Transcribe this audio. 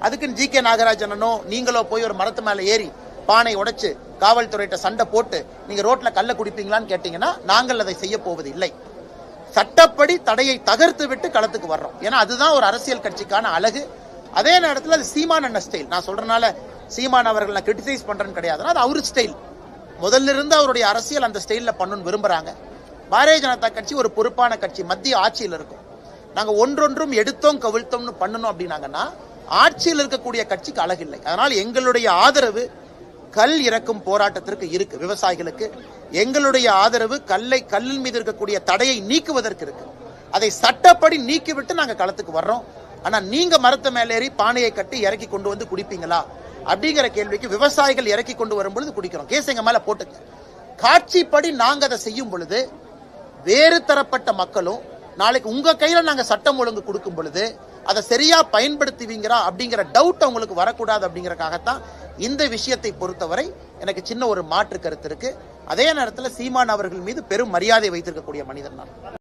அதுக்குன்னு G K நாகராஜனோ நீங்களோ போய் ஒரு மரத்து மேல ஏறி பானை உடைச்சு காவல்துறையிட்ட சண்டை போட்டு நீங்க ரோட்ல கல்ல குடிப்பீங்களான்னு கேட்டீங்கன்னா நாங்கள் அதை செய்ய போவது இல்லை. சட்டப்படி தடையை தகர்த்து விட்டு களத்துக்கு வர்றோம். ஏன்னா அதுதான் ஒரு அரசியல் கட்சிக்கான அழகு. அதே நேரத்தில் அது சீமான் அண்ணன் ஸ்டைல். நான் சொல்றதுனால சீமான் அவர்கள் நான் கிரிட்டிசைஸ் பண்றேன்னு கிடையாது. அது அவரு ஸ்டைல். முதல்ல இருந்து அவருடைய அரசியல் அந்த ஸ்டைல்ல பண்ணணும்னு விரும்புறாங்க. பாரதிய ஜனதா கட்சி ஒரு பொறுப்பான கட்சி, மத்திய ஆட்சியில் இருக்கும். நாங்க ஒன்றொன்றும் எடுத்தோம் கவிழ்த்தோம்னு பண்ணணும் அப்படின்னாங்கன்னா ஆட்சியில் இருக்கக்கூடிய கட்சிக்கு அழகில்லை. அதனால் எங்களுடைய ஆதரவு கல் இறக்கும் போராட்டத்திற்கு இருக்கு. விவசாயிகளுக்கு எங்களுடைய ஆதரவு கல்லின் மீது இருக்கக்கூடிய தடையை நீக்குவதற்கு இருக்கு. அதை சட்டப்படி நீக்கிவிட்டு நாங்க களத்துக்கு வர்றோம். ஆனா நீங்க மரத்த மேலேறி பானையை கட்டி இறக்கி கொண்டு வந்து குடிப்பீங்களா அப்படிங்கிற கேள்விக்கு விவசாயிகள் இறக்கி கொண்டு வரும் பொழுது குடிக்கிறோம். கேஸ் எங்க மேல போட்டுங்க. காட்சிப்படி நாங்க அதை செய்யும் பொழுது வேறு தரப்பட்ட மக்களும் நாளைக்கு உங்க கையில நாங்க சட்டம் ஒழுங்கு கொடுக்கும் பொழுது அதை சரியா பயன்படுத்துவீங்களா அப்படிங்கிற டவுட் அவங்களுக்கு வரக்கூடாது. அப்படிங்கறக்காகத்தான் இந்த விஷயத்தை பொறுத்தவரை எனக்கு சின்ன ஒரு மாற்று கருத்து இருக்கு. அதே நேரத்தில் சீமான் அவர்கள் மீது பெரும் மரியாதை வைத்திருக்கக்கூடிய மனிதன் நான்.